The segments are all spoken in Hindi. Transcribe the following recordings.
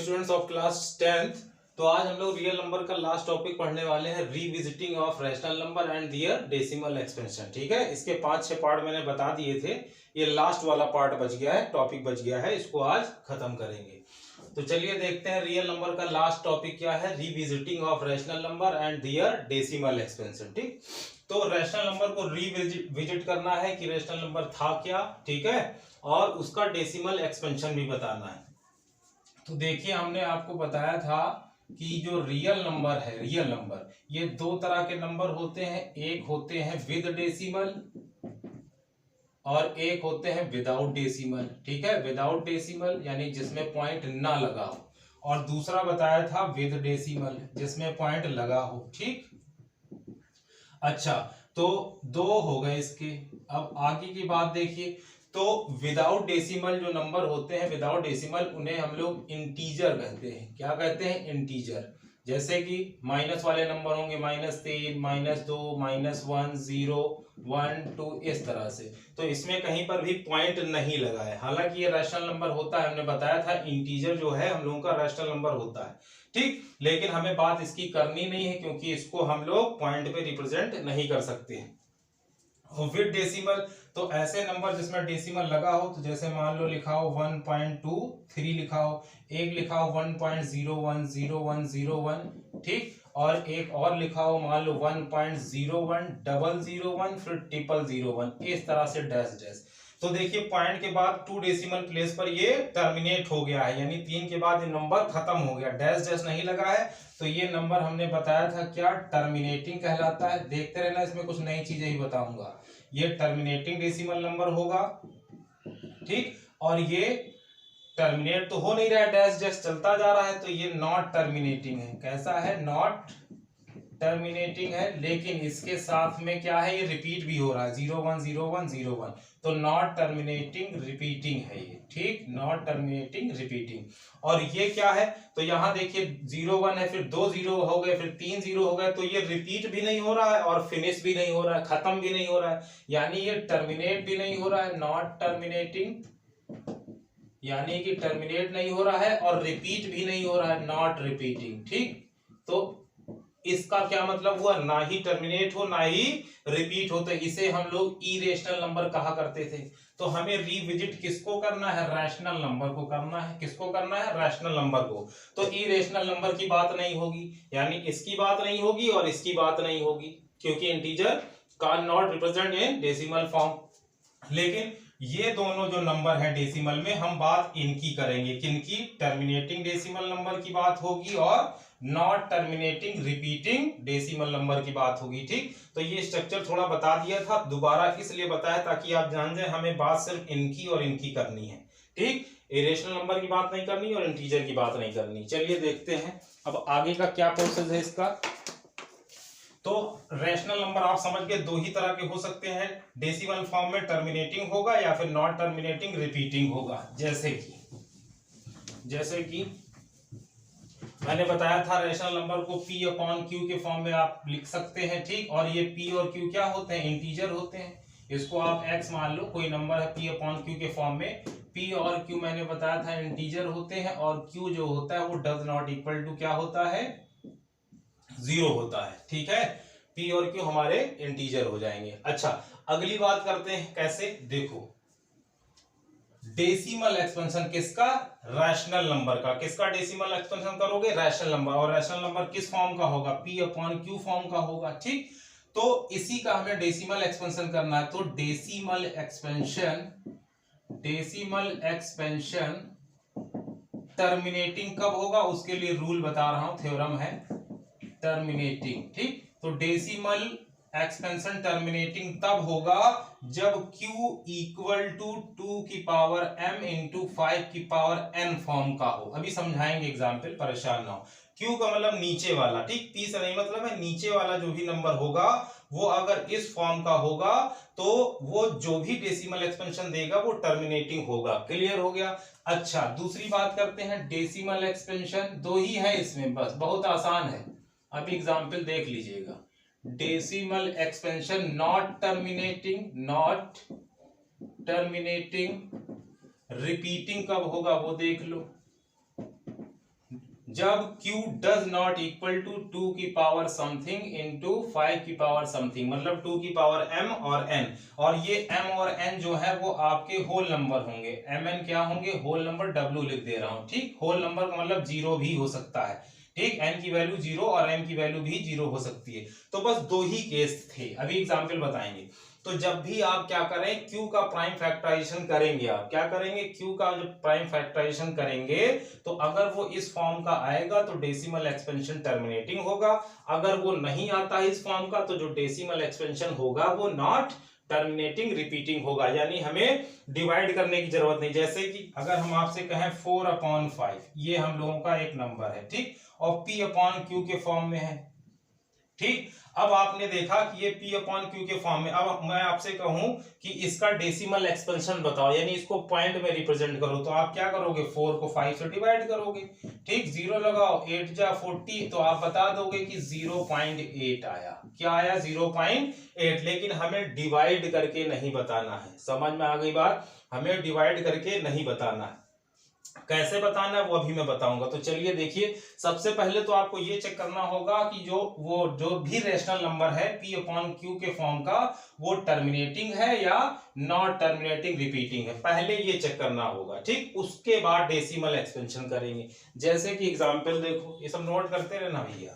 Students of class 10th। तो आज हम लोग रियल नंबर का लास्ट टॉपिक पढ़ने वाले हैं, revisiting of rational number and their decimal expansion. ठीक है, इसके 5-6 पार्ट मैंने बता दिए थे, ये लास्ट वाला पार्ट बच गया है, टॉपिक बच गया है, इसको आज खत्म करेंगे। तो चलिए देखते हैं रियल नंबर का लास्ट टॉपिक क्या है, revisiting of rational number and their decimal expansion. ठीक, तो रैशनल नंबर को रीविजिट करना है कि रैशनल नंबर था क्या, ठीक है, और उसका डेसिमल एक्सपेंशन भी बताना है। तो देखिए, हमने आपको बताया था कि जो रियल नंबर है, रियल नंबर, ये दो तरह के नंबर होते हैं, एक होते हैं विद डेसिमल और एक होते हैं विदाउट डेसिमल। ठीक है, विदाउट डेसिमल यानी जिसमें पॉइंट ना लगा हो, और दूसरा बताया था विद डेसिमल जिसमें पॉइंट लगा हो। ठीक, अच्छा, तो दो हो गए इसके। अब आगे की बात देखिए, तो विदाउट डेसिमल जो नंबर होते हैं, विदाउट डेसिमल, उन्हें हम लोग इंटीजर कहते हैं। क्या कहते हैं? इंटीजर। जैसे कि माइनस वाले नंबर होंगे -3, -2, -1, 0, 1, 2, इस तरह से। तो इसमें कहीं पर भी पॉइंट नहीं लगा है, हालांकि ये रैशनल नंबर होता है। हमने बताया था इंटीजर जो है हम लोगों का रैशनल नंबर होता है। ठीक, लेकिन हमें बात इसकी करनी नहीं है क्योंकि इसको हम लोग पॉइंट पे रिप्रेजेंट नहीं कर सकते हैं। विद डेसिमल, तो ऐसे नंबर जिसमें डेसिमल लगा हो, तो जैसे मान लो लिखा हो 1.23 लिखा हो, एक लिखा हो 1.010101, ठीक, और एक और लिखा हो मान लो 1.01001, फिर 0001, इस तरह से डैश डैश। तो देखिए, पॉइंट के बाद 2 डेसिमल प्लेस पर ये टर्मिनेट हो गया है, यानी 3 के बाद ये नंबर खत्म हो गया, डैश डैश नहीं लगा है, तो ये नंबर हमने बताया था क्या, टर्मिनेटिंग कहलाता है। देखते रहना, इसमें कुछ नई चीजें ही बताऊंगा। ये टर्मिनेटिंग डेसिमल नंबर होगा, ठीक, और ये टर्मिनेट तो हो नहीं रहा है, डैश डैश चलता जा रहा है, तो ये नॉट टर्मिनेटिंग है। कैसा है? नॉट टर्मिनेटिंग है, लेकिन इसके साथ में क्या है, ये रिपीट भी हो रहा है, 010101, तो नॉट टर्मिनेटिंग रिपीटिंग है ये। ठीक, नॉट टर्मिनेटिंग रिपीटिंग। और ये क्या है, तो यहां देखिए 01 है, फिर 2 0 हो गए, फिर 3 0 हो गए, तो ये रिपीट भी नहीं हो रहा है और फिनिश भी नहीं हो रहा है, खत्म भी नहीं हो रहा है, यानी ये टर्मिनेट भी नहीं हो रहा है, नॉट टर्मिनेटिंग, यानी कि टर्मिनेट नहीं हो रहा है और रिपीट भी नहीं हो रहा है, नॉट रिपीटिंग। ठीक, तो इसका क्या मतलब हुआ, ना ही टर्मिनेट हो ना ही रिपीट हो, तो इसे हम लोग इरेशनल नंबर कहा करते थे। तो हमें रीविजिट किसको करना है? रैशनल नंबर को करना है। किसको करना है? रैशनल नंबर को। तो इरेशनल नंबर की बात नहीं होगी, यानी इसकी बात नहीं होगी और इसकी बात नहीं होगी, क्योंकि integer can not represent in decimal form. लेकिन ये दोनों जो नंबर हैं डेसिमल में, हम बात इनकी करेंगे। किनकी? टर्मिनेटिंग डेसिमल नंबर की बात होगी और not terminating repeating decimal number की बात होगी। ठीक, तो ये स्ट्रक्चर थोड़ा बता दिया था, दोबारा इसलिए बताया ताकि आप जान जाए हमें बात सिर्फ इनकी और इनकी करनी है। ठीक, इरेशनल नंबर की बात नहीं करनी और इंटीजर की बात नहीं करनी। चलिए देखते हैं अब आगे का क्या प्रोसेस है इसका। तो रैशनल नंबर आप समझ गए, दो ही तरह के हो सकते हैं, डेसिमल फॉर्म में टर्मिनेटिंग होगा या फिर नॉट टर्मिनेटिंग रिपीटिंग होगा। जैसे कि मैंने बताया था, रैशनल नंबर को P अपॉन Q के फॉर्म में आप लिख सकते हैं। ठीक, और ये P और Q क्या होते हैं? इंटीजर होते हैं। इसको आप x मान लो, कोई नंबर है P अपॉन Q के फॉर्म में, P और Q मैंने बताया था इंटीजर होते हैं, और Q जो होता है वो डज नॉट इक्वल टू क्या होता है? 0 होता है। ठीक है, P और Q हमारे इंटीजर हो जाएंगे। अच्छा, अगली बात करते हैं, कैसे? देखो, डेसिमल एक्सपेंशन किसका? रैशनल नंबर का। किसका डेसिमल एक्सपेंशन करोगे? Rational number. और रैशनल नंबर किस फॉर्म का होगा? P अपॉन Q फॉर्म का होगा। ठीक, तो इसी का हमें डेसिमल एक्सपेंशन करना है। तो डेसिमल एक्सपेंशन टर्मिनेटिंग कब होगा, उसके लिए रूल बता रहा हूं, थ्योरम है टर्मिनेटिंग। ठीक, तो डेसिमल एक्सपेंशन टर्मिनेटिंग तब होगा जब Q इक्वल टू 2 की पावर m इंटू 5 की पावर n फॉर्म का हो। अभी समझाएंगे एग्जाम्पल, परेशान ना हो। Q का मतलब नीचे वाला, ठीक, P से नहीं मतलब है, नीचे वाला जो भी नंबर होगा वो अगर इस फॉर्म का होगा तो वो जो भी डेसिमल एक्सपेंशन देगा वो टर्मिनेटिंग होगा। क्लियर हो गया? अच्छा, दूसरी बात करते हैं, डेसिमल एक्सपेंशन दो ही है इसमें, बस बहुत आसान है। अभी एग्जाम्पल देख लीजिएगा। Decimal expansion not terminating repeating कब होगा वो देख लो। जब q does not equal to 2 की पावर समथिंग इंटू 5 की पावर समथिंग, मतलब 2 की पावर m और n, और ये m और n जो है वो आपके होल नंबर होंगे, mn क्या होंगे, होल नंबर, w लिख दे रहा हूं, ठीक। होल नंबर का मतलब जीरो भी हो सकता है, ठीक। n की वैल्यू जीरो और m की वैल्यू भी जीरो हो सकती है। तो बस दो ही केस थे, अभी एग्जाम्पल बताएंगे। तो जब भी आप क्या करें, q का प्राइम फैक्टराइजेशन करेंगे, आप क्या करेंगे, q का जब प्राइम फैक्टराइजेशन करेंगे तो अगर वो इस फॉर्म का आएगा तो डेसिमल एक्सपेंशन टर्मिनेटिंग होगा, अगर वो नहीं आता है इस फॉर्म का तो जो डेसिमल एक्सपेंशन होगा वो नॉट टर्मिनेटिंग रिपीटिंग होगा, यानी हमें डिवाइड करने की जरूरत नहीं। जैसे कि अगर हम आपसे कहें 4/5, ये हम लोगों का एक नंबर है, ठीक, और p/q के फॉर्म में है, ठीक। अब आपने देखा कि ये p/q के फॉर्म में, अब मैं आपसे कहूं कि इसका डेसिमल एक्सपेंशन बताओ, यानी इसको पॉइंट में रिप्रेजेंट करो, तो आप क्या करोगे, 4 को 5 से डिवाइड करोगे, ठीक। 0 लगाओ, 8 जा 40, तो आप बता दोगे कि 0.8 आया। क्या आया, 0.8। लेकिन हमें डिवाइड करके नहीं बताना है, समझ में आ गई बात, हमें डिवाइड करके नहीं बताना है। कैसे बताना है वो अभी मैं बताऊंगा। तो चलिए देखिए, सबसे पहले तो आपको ये चेक करना होगा कि जो भी रेशनल नंबर है p/q के फॉर्म का, वो टर्मिनेटिंग है या नॉट टर्मिनेटिंग रिपीटिंग है, पहले ये चेक करना होगा, ठीक। उसके बाद डेसिमल एक्सपेंशन करेंगे। जैसे कि एग्जांपल देखो, ये सब नोट करते रहना भैया,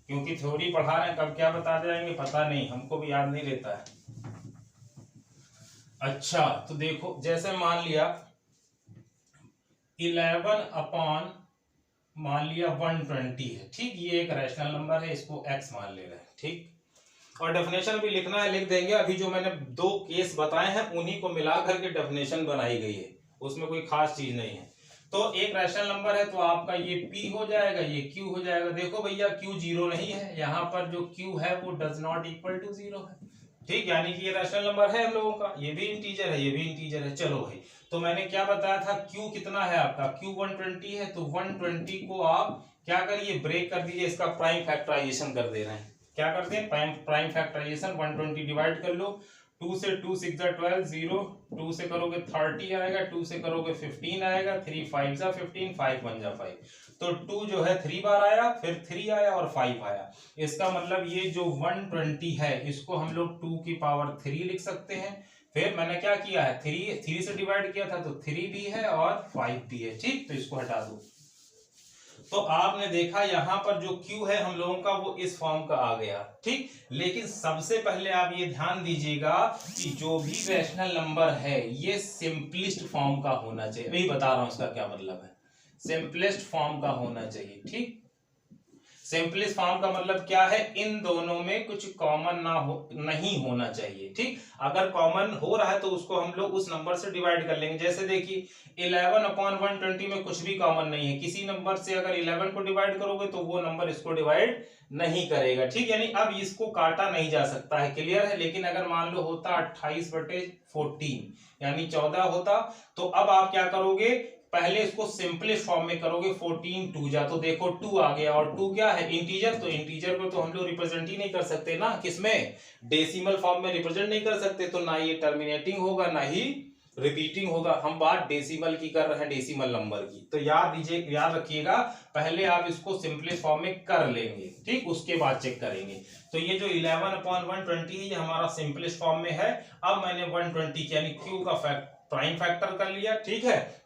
क्योंकि थ्योरी पढ़ा रहे हैं, कब क्या बता जाएंगे पता नहीं, हमको भी याद नहीं रहता है। अच्छा, तो देखो जैसे मान लिया 11 मान लिया 120 है, ठीक। ये एक रैशनल नंबर है, इसको x मान ले रहे हैं, ठीक। और डेफिनेशन भी लिखना है, लिख देंगे। अभी जो मैंने दो केस बताए हैं उन्हीं को मिला करके डेफिनेशन बनाई गई है, उसमें कोई खास चीज नहीं है। तो एक रैशनल नंबर है तो आपका ये p हो जाएगा, ये q हो जाएगा। देखो भैया q जीरो नहीं है, यहाँ पर जो q है वो does not equal to zero है, ठीक। यानी कि ये रैशनल नंबर है हम लोगों का, ये भी इंटीजर है, ये भी इंटीजर है। चलो भाई, तो मैंने क्या बताया था, q कितना है आपका, q 120 है, तो 120 को आप क्या करिए, ब्रेक कर दीजिए, इसका प्राइम फैक्टराइजेशन कर दे रहे हैं। क्या करते हैं, प्राइम फैक्टराइजेशन, 120 डिवाइड कर लो, 2 से 2 6 12 0, 2 से करोगे 30 आएगा, 2 से करोगे 15 आएगा, 3 5 जा 15, 5 1 जा 5, तो 2 जो है 3 बार आया, फिर 3 आया और 5 आया। इसका मतलब ये जो 120 है इसको हम लोग 2 की पावर 3 लिख सकते हैं। फिर मैंने क्या किया है, 3 से डिवाइड किया था तो 3 भी है और 5 भी है, ठीक। तो इसको हटा दो। तो आपने देखा यहां पर जो Q है हम लोगों का वो इस फॉर्म का आ गया, ठीक। लेकिन सबसे पहले आप ये ध्यान दीजिएगा कि जो भी रैशनल नंबर है ये सिंपलिस्ट फॉर्म का होना चाहिए। अभी बता रहा हूं इसका क्या मतलब है, सिंपलेस्ट फॉर्म का होना चाहिए, ठीक। सिंपलेस्ट फॉर्म का मतलब क्या है, इन दोनों में कुछ कॉमन नहीं होना चाहिए, ठीक। अगर कॉमन हो रहा है तो उसको हम लोग उस नंबर से डिवाइड कर लेंगे। जैसे देखिए 11/120 में कुछ भी कॉमन नहीं है, किसी नंबर से अगर 11 को डिवाइड करोगे तो वो नंबर इसको डिवाइड नहीं करेगा, ठीक। यानी अब इसको काटा नहीं जा सकता है, क्लियर है। लेकिन अगर मान लो होता 28/14 यानी 14 होता, तो अब आप क्या करोगे, पहले इसको सिंपलेस्ट फॉर्म में करोगे, 14 2 जा, तो देखो 2 आ गया, और 2 क्या है, इंटीजर, तो इंटीजर को तो हम लोग रिप्रेजेंट ही नहीं कर सकते ना, किसमें, डेसिमल फॉर्म में रिप्रेजेंट नहीं कर सकते, तो ना ये टर्मिनेटिंग होगा ना ही रिपीटिंग होगा। हम बात डेसिमल की कर रहे हैं, डेसिमल नंबर की। तो याद दीजिए, याद रखिएगा, पहले आप इसको सिंपलेस्ट फॉर्म में कर लेंगे, ठीक, उसके बाद चेक करेंगे। तो ये जो 11/120 है ये हमारा सिंपलेस्ट फॉर्म में है। अब मैंने 120 यानी Q का प्राइम फैक्टर कर लिया, ठीक है,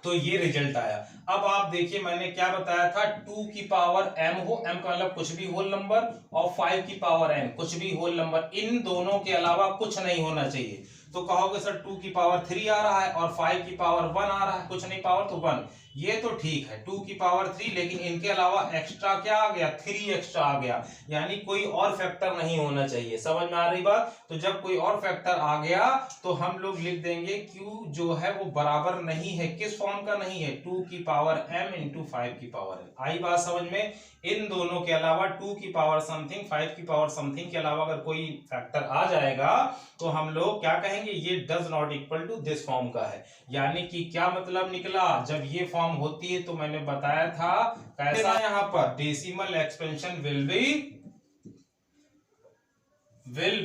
तो ये रिजल्ट आया। अब आप देखिए मैंने क्या बताया था, 2 की पावर m हो, m का मतलब कुछ भी होल नंबर, और 5 की पावर n कुछ भी होल नंबर, इन दोनों के अलावा कुछ नहीं होना चाहिए। तो कहोगे सर 2 की पावर 3 आ रहा है और 5 की पावर 1 आ रहा है, कुछ नहीं पावर तो 1, ये तो ठीक है, 2 की पावर 3, लेकिन इनके अलावा एक्स्ट्रा क्या आ गया, 3 एक्स्ट्रा आ गया, यानी कोई और फैक्टर नहीं होना चाहिए। समझ में आ रही बात। तो जब कोई और फैक्टर आ गया तो हम लोग लिख देंगे Q जो है वो बराबर नहीं है, किस फॉर्म का नहीं है, 2 की पावर m इंटू 5 की पावर n। आई बात समझ में। इन दोनों के अलावा 2 की पावर समथिंग, 5 की पावर समथिंग के अलावा अगर कोई फैक्टर आ जाएगा तो हम लोग क्या कहेंगे, ये does not equal to this form का है। यानी कि क्या मतलब निकला, जब ये फॉर्म होती है तो मैंने बताया था कैसा, यहां पर decimal expansion will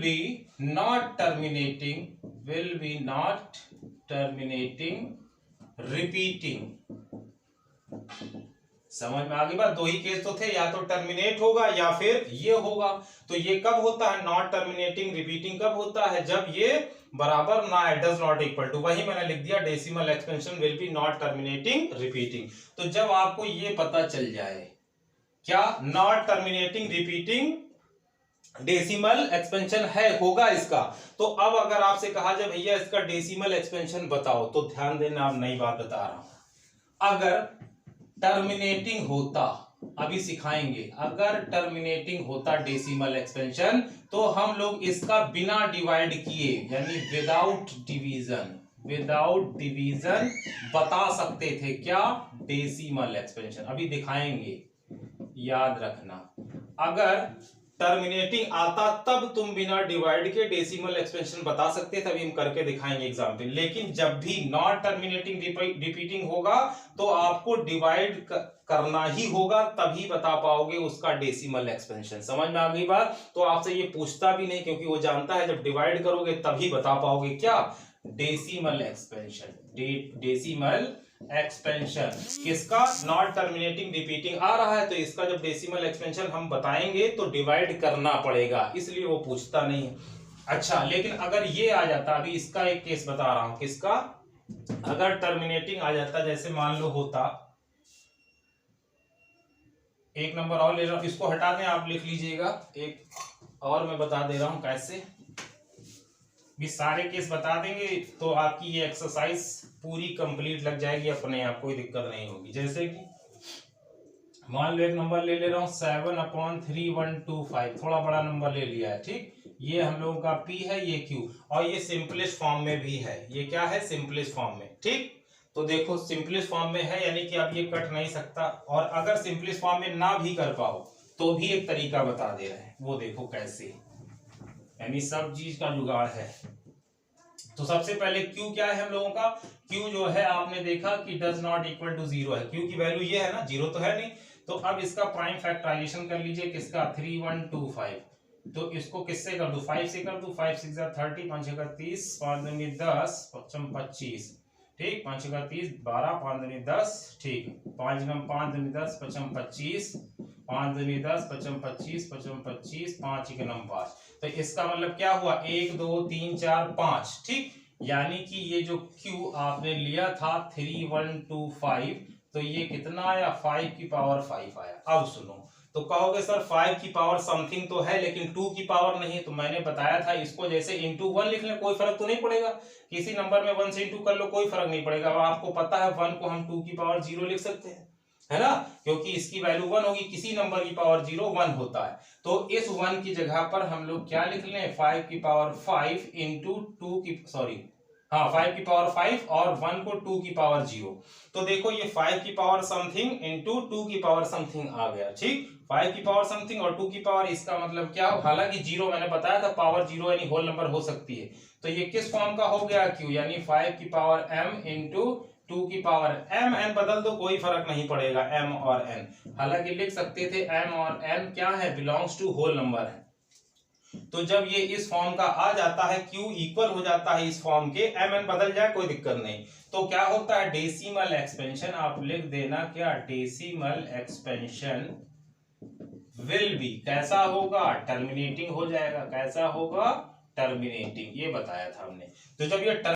be not terminating repeating, समझ में आ गई बात। दो ही केस तो थे, या तो टर्मिनेट होगा या फिर ये होगा। तो ये कब होता है नॉट टर्मिनेटिंग रिपीटिंग, कब होता है जब ये बराबर ना है, डज नॉट इक्वल टू, वही मैंने लिख दिया decimal expansion will be not terminating repeating. तो जब आपको ये पता चल जाए क्या not terminating repeating decimal expansion है होगा इसका, तो अब अगर आपसे कहा जाए भैया इसका डेसिमल एक्सपेंशन बताओ, तो ध्यान देना आप नई बात बता रहा हूं। अगर टर्मिनेटिंग होता, अभी सिखाएंगे, अगर टर्मिनेटिंग होता डेसिमल एक्सपेंशन तो हम लोग इसका बिना डिवाइड किए यानी विदाउट डिवीजन बता सकते थे क्या डेसिमल एक्सपेंशन। अभी दिखाएंगे, याद रखना। अगर टर्मिनेटिंग आता तब तुम बिना डिवाइड के डेसिमल एक्सपेंशन बता सकते थे, अभी हम करके दिखाएंगे एग्जाम्पल। लेकिन जब भी नॉट टर्मिनेटिंग रिपीटिंग होगा तो आपको डिवाइड करना ही होगा, तभी बता पाओगे उसका डेसिमल एक्सपेंशन। समझ में आ गई बात। तो आपसे ये पूछता भी नहीं, क्योंकि वो जानता है जब डिवाइड करोगे तभी बता पाओगे क्या डेसिमल एक्सपेंशन। डेसिमल एक्सपेंशन किसका, नॉट टर्मिनेटिंग रिपीटिंग आ रहा है, तो इसका जब डेसिमल एक्सपेंशन हम बताएंगे तो डिवाइड करना पड़ेगा, इसलिए वो पूछता नहीं है। अच्छा, लेकिन अगर ये आ जाता, अभी इसका एक केस बता रहा हूं, किसका, अगर टर्मिनेटिंग आ जाता, जैसे मान लो होता, एक नंबर और ले रहा हूं, इसको हटा दें, आप लिख लीजिएगा, एक और मैं बता दे रहा हूं कैसे, भी सारे केस बता देंगे तो आपकी ये एक्सरसाइज पूरी कंप्लीट लग जाएगी अपने आप, कोई दिक्कत नहीं होगी। जैसे कि मान लो एक नंबर ले रहा हूं 7/3125, थोड़ा बड़ा नंबर ले लिया है, ठीक। ये हम लोगों का P है, ये Q, और ये सिंपलेस्ट फॉर्म में भी है। ये क्या है, सिंपलेस्ट फॉर्म में, ठीक। तो देखो सिंपलेस्ट फॉर्म में है, यानी कि अब ये कट नहीं सकता। और अगर सिंपलेस्ट फॉर्म में ना भी कर पाओ तो भी एक तरीका बता दे रहे हैं, वो देखो कैसे, यानी सब चीज का जुगाड़ है। तो सबसे पहले Q क्या है हम लोगों का, Q जो है आपने देखा कि डज नॉट इक्वल टू 0 है, Q की वैल्यू ये है ना, 0 तो है नहीं। तो अब इसका प्राइम फैक्टराइजेशन कर लीजिए, किसका, 3125। तो इसको किससे कर दूं, 5 से कर दूं, 5 6 30, 5 6 30, 5 दूनी 10, 5 25, ठीक, 5 6 30, 12, 5 दूनी 10, ठीक, 5 गम 5 दूनी 10, 5 25, 5 दूनी 10, 5 25, 5 25, 5 गम 5। तो इसका मतलब क्या हुआ, 1 2 3 4 5, ठीक। यानी कि ये जो Q आपने लिया था 3125, तो ये कितना आया, 5 की पावर 5 आया। अब सुनो, तो कहोगे सर 5 की पावर समथिंग तो है लेकिन 2 की पावर नहीं, तो मैंने बताया था इसको जैसे इंटू 1 लिख लें, कोई फर्क तो नहीं पड़ेगा, किसी नंबर में 1 से इंटू कर लो, कोई फर्क नहीं पड़ेगा। अब आपको पता है 1 को हम 2 की पावर 0 लिख सकते हैं, है ना, क्योंकि इसकी वैल्यू 1 होगी, किसी नंबर की पावर 0 1 होता है। तो इस 1 की जगह पर हम लोग क्या लिख लें, 5 की पावर 5 इंटू 2 की, सॉरी हाँ 5 की पावर 5 और 1 को 2 की पावर 0। तो देखो ये 5 की पावर समथिंग इंटू 2 की पावर समथिंग आ गया, ठीक। 5 की पावर समथिंग और 2 की पावर, इसका मतलब क्या, हालांकि 0 मैंने बताया था पावर 0 यानी होल नंबर हो सकती है। तो ये किस फॉर्म का हो गया Q, यानी 5 की पावर m इंटू 2 की पावर m, n बदल दो कोई फर्क नहीं पड़ेगा, m और n। हालांकि लिख सकते थे m और n क्या है, बिलोंग्स टू होल नंबर है। तो जब ये इस फॉर्म का आ जाता है, Q इक्वल हो जाता है इस फॉर्म के, m n बदल जाए कोई दिक्कत नहीं। तो क्या होता है, डेसिमल एक्सपेंशन, आप लिख देना क्या, डेसिमल एक्सपेंशन विल बी, कैसा होगा, टर्मिनेटिंग हो जाएगा। कैसा होगा, टर्मिनेटिंग, ये बताया था हमने। तो जब ये